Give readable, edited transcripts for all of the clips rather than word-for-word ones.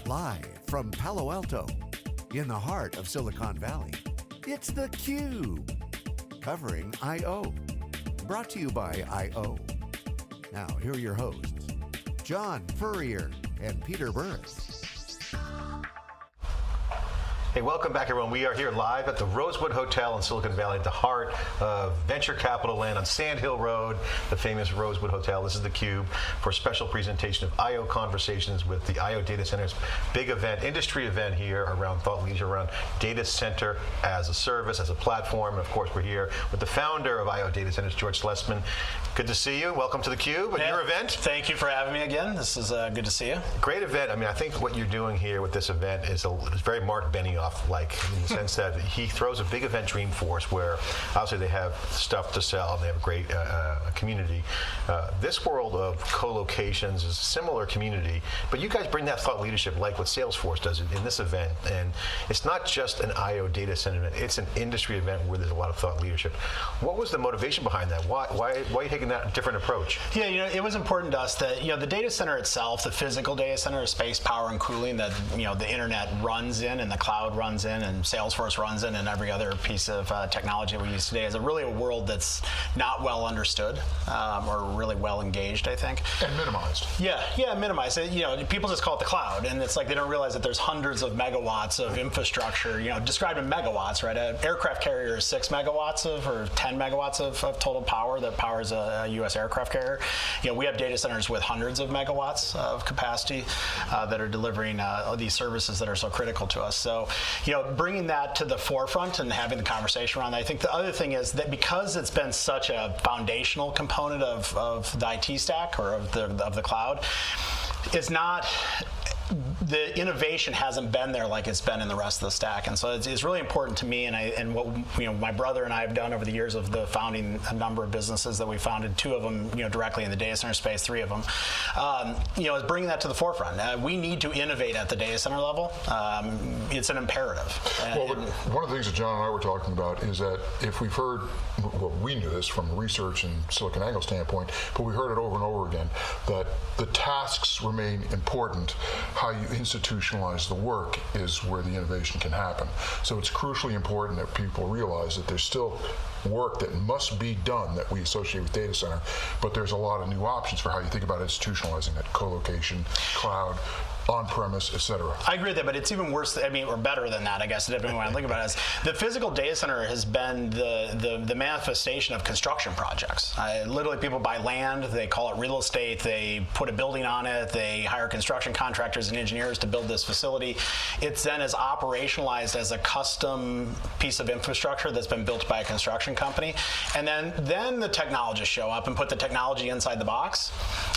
Live from Palo Alto, in the heart of Silicon Valley, it's theCUBE, covering I.O. Brought to you by I.O. Now, here are your hosts, John Furrier and Peter Burris. Hey, welcome back everyone. We are here live at the Rosewood Hotel in Silicon Valley at the heart of venture capital land on Sand Hill Road, the famous Rosewood Hotel. This is theCUBE for a special presentation of I.O. Conversations with the I.O. Data Centers. Big event, industry event here around thought leadership, around data center as a service, as a platform. And of course, we're here with the founder of I.O. Data Centers, George Slessman. Good to see you. Welcome to theCUBE at your event. Thank you for having me again. This is good to see you. Great event. I mean, I think what you're doing here with this event is very Mark Benioff-like in the sense that he throws a big event Dreamforce where obviously they have stuff to sell and they have a great community. This world of co-locations is a similar community, but you guys bring that thought leadership like what Salesforce does in this event. And it's not just an I.O. data center event, it's an industry event where there's a lot of thought leadership. What was the motivation behind that? Why are you taking that different approach? Yeah, it was important to us that the data center itself, the physical data center, space, power, and cooling that the internet runs in and the cloud runs in and Salesforce runs in and every other piece of technology we use today is really a world that's not well understood or really well engaged, I think. And minimized. Yeah, minimized. People just call it the cloud, and it's like they don't realize that there's hundreds of megawatts of infrastructure, described in megawatts, right? An aircraft carrier is 6 megawatts or 10 megawatts of total power that powers a U.S. aircraft carrier. We have data centers with hundreds of megawatts of capacity that are delivering these services that are so critical to us. So, bringing that to the forefront and having the conversation around that. I think the other thing is that because it's been such a foundational component of the IT stack or of the cloud, it's not. The innovation hasn't been there like it's been in the rest of the stack, and so it's really important to me. And what my brother and I have done over the years of the founding a number of businesses that we founded, 2 of them directly in the data center space, 3 of them, is bringing that to the forefront. We need to innovate at the data center level. It's an imperative. One of the things that John and I were talking about is that if we've heard, well, we knew this from a research and SiliconANGLE standpoint, but we heard it over and over again that the tasks remain important. How you institutionalize the work is where the innovation can happen. So it's crucially important that people realize that there's still work that must be done that we associate with data center, but there's a lot of new options for how you think about institutionalizing that: co-location, cloud, on-premise, et cetera. I agree with that, but it's even worse, or better than that, I guess, depending on what I think about it, is the physical data center has been the manifestation of construction projects. Literally, people buy land, they call it real estate, they put a building on it, they hire construction contractors and engineers to build this facility. It's then is operationalized as a custom piece of infrastructure that's been built by a construction company, and then the technologists show up and put the technology inside the box.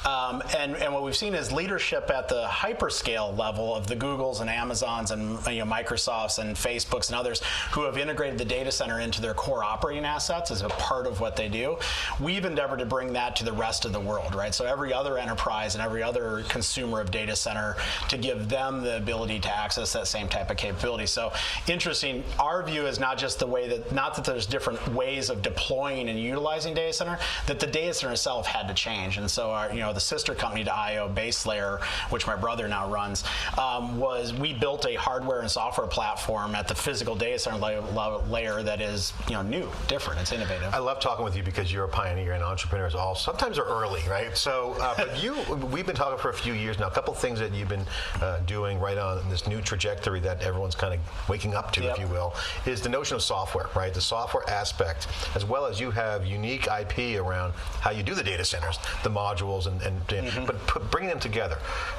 And what we've seen is leadership at the hyperscale level of the Googles and Amazons and Microsofts and Facebooks and others who have integrated the data center into their core operating assets as a part of what they do. We've endeavored to bring that to the rest of the world, right? So every other enterprise and every other consumer of data center, to give them the ability to access that same type of capability. So interesting, our view is not just the way that, not that there's different ways of deploying and utilizing data center, that the data center itself had to change. And so our, the sister company to I.O., Base Layer, which my brother now runs, was we built a hardware and software platform at the physical data center layer that is new, different, it's innovative. I love talking with you because you're a pioneer and entrepreneurs all sometimes are early, right? So, but we've been talking for a few years now. A couple things that you've been doing right on this new trajectory that everyone's kind of waking up to, if you will, is the notion of software, right? The software aspect, as well as you have unique IP around how you do the data centers, the modules, but bringing them together.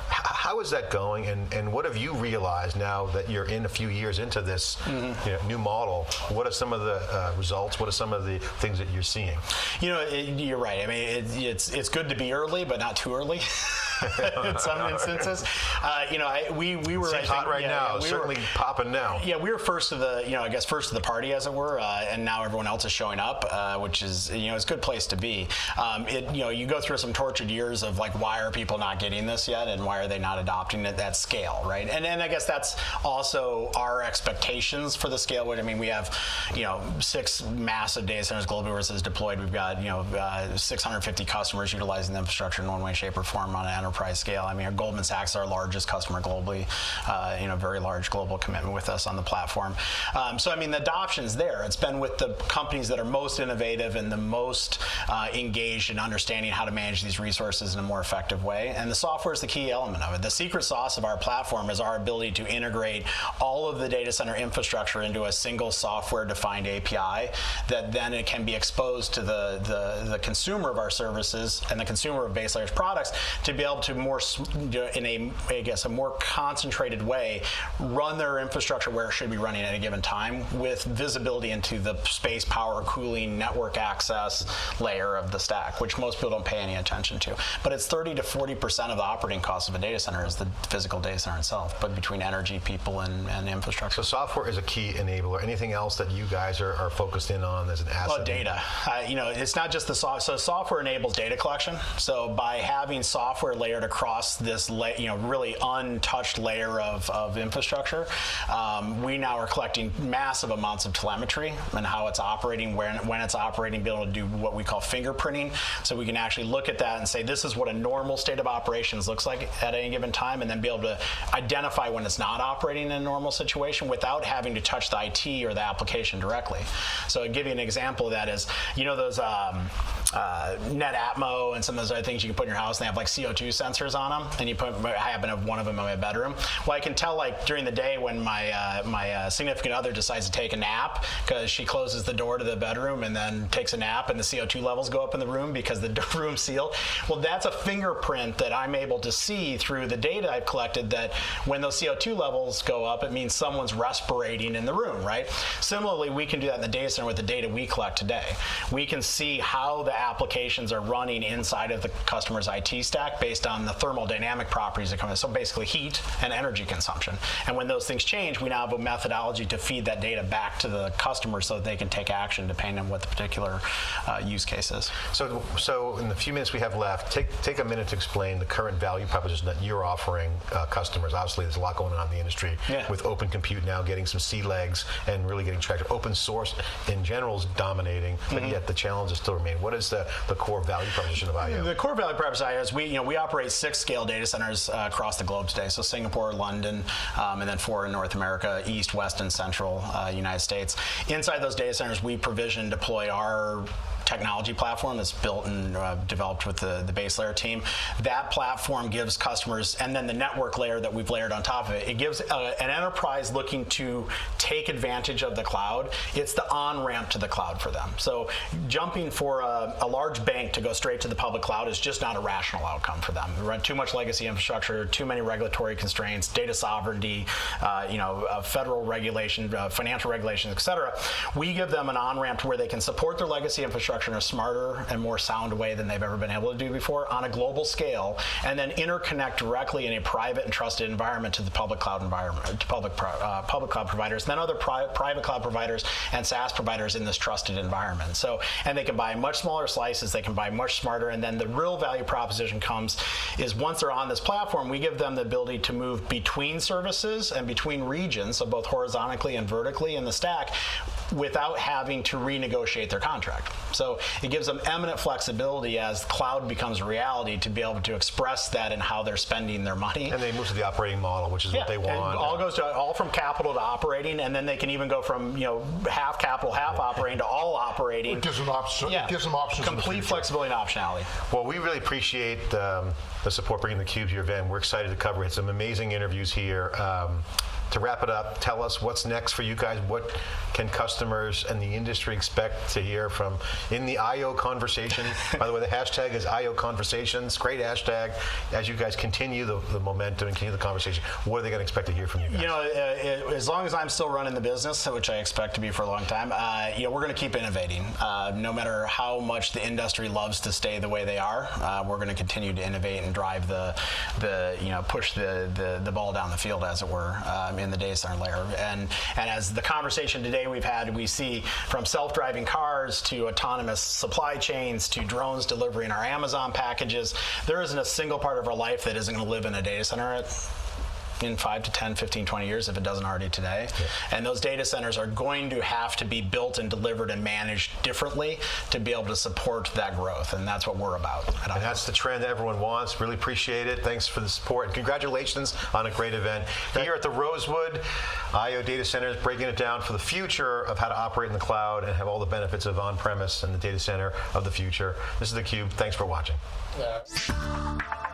How is that going, and what have you realized now that you're in a few years into this new model? What are some of the results? What are some of the things that you're seeing? You're right. I mean, it's good to be early, but not too early. In some instances, we were. Seems hot right now. We certainly popping now. Yeah, we were first of the, first of the party, as it were, and now everyone else is showing up, which is, it's a good place to be. You go through some tortured years of like, why are people not getting this yet, and why are they not adopting it at scale, right? And I guess that's also our expectations for the scale. We have, 6 massive data centers globally where this is deployed. We've got, 650 customers utilizing the infrastructure in one way, shape, or form on an enterprise scale. I mean, our Goldman Sachs is our largest customer globally, very large global commitment with us on the platform. So I mean, the adoption's there. It's been with the companies that are most innovative and the most engaged in understanding how to manage these resources in a more effective way. And the software is the key element of it. The secret sauce of our platform is our ability to integrate all of the data center infrastructure into a single software-defined API that then it can be exposed to the consumer of our services and the consumer of base layers products to be able to a more concentrated way run their infrastructure where it should be running at a given time with visibility into the space, power, cooling, network access layer of the stack, which most people don't pay any attention to. But it's 30 to 40% of the operating cost of a data center is the physical data center itself, but between energy, people, and infrastructure. So software is a key enabler. Anything else that you guys are focused in on as an asset? Well, data. It's not just the software. So software enables data collection. So by having software layered across this, really untouched layer of infrastructure, we now are collecting massive amounts of telemetry and how it's operating, when it's operating, be able to do what we call fingerprinting. So we can actually look at that and say, this is what a normal state of operations looks like at any given time, and then be able to identify when it's not operating in a normal situation without having to touch the IT or the application directly. So I'll give you an example of that is, those NetAtmo and some of those other things you can put in your house, and they have like CO2 sensors on them, and I happen to have one of them in my bedroom. Well, I can tell like during the day when my significant other decides to take a nap because she closes the door to the bedroom and then takes a nap, and the CO2 levels go up in the room because the room's sealed. Well, that's a fingerprint that I'm able to see through the data I've collected, that when those CO2 levels go up, it means someone's respirating in the room, right? Similarly, we can do that in the data center with the data we collect today. We can see how the applications are running inside of the customer's IT stack based on the thermodynamic properties that come in. So basically heat and energy consumption. And when those things change, we now have a methodology to feed that data back to the customer so that they can take action depending on what the particular use case is. So in the few minutes we have left, take a minute to explain the current value proposition that you're offering customers. Obviously, there's a lot going on in the industry with open compute now getting some sea legs and really getting traction. Open source in general is dominating, but yet the challenges still remain. What is the core value proposition of IO? The core value proposition of IO is we operate 6 scale data centers across the globe today. So Singapore, London, and then 4 in North America, East, West, and Central United States. Inside those data centers, we provision and deploy our technology platform that's built and developed with the base layer team. That platform gives customers, and then the network layer that we've layered on top of it, it gives an enterprise looking to take advantage of the cloud. It's the on-ramp to the cloud for them. So jumping for a large bank to go straight to the public cloud is just not a rational outcome for them. We run too much legacy infrastructure, too many regulatory constraints, data sovereignty, federal regulation, financial regulations, et cetera. We give them an on-ramp to where they can support their legacy infrastructure in a smarter and more sound way than they've ever been able to do before on a global scale, and then interconnect directly in a private and trusted environment to the public cloud environment, to public cloud providers, then other private cloud providers and SaaS providers in this trusted environment. So, and they can buy much smaller slices, they can buy much smarter, and then the real value proposition is once they're on this platform, we give them the ability to move between services and between regions, so both horizontally and vertically in the stack, without having to renegotiate their contract. So it gives them eminent flexibility as cloud becomes a reality to be able to express that in how they're spending their money. And they move to the operating model, which is what they want. It all from capital to operating, and then they can even go from half capital, half operating to all operating. It gives them options. It gives them options. Complete flexibility and optionality. Well, we really appreciate the support bringing the Cube to your event. We're excited to cover it. Some amazing interviews here. To wrap it up, tell us what's next for you guys. What can customers and the industry expect to hear from in the IO conversation? By the way, the hashtag is IO Conversations. Great hashtag. As you guys continue the momentum and continue the conversation, what are they going to expect to hear from you guys? As long as I'm still running the business, which I expect to be for a long time, we're going to keep innovating. No matter how much the industry loves to stay the way they are, we're going to continue to innovate and drive push the ball down the field, as it were, in the data center layer. And as the conversation today we've had, we see from self-driving cars to autonomous supply chains to drones delivering our Amazon packages, there isn't a single part of our life that isn't going to live in a data center in 5 to 10, 15, 20 years if it doesn't already today. And those data centers are going to have to be built and delivered and managed differently to be able to support that growth. And that's what we're about. And that's the trend that everyone wants. Really appreciate it. Thanks for the support. And congratulations on a great event. Here at the Rosewood, I/O Data Centers, breaking it down for the future of how to operate in the cloud and have all the benefits of on-premise and the data center of the future. This is theCUBE. Thanks for watching. Yeah.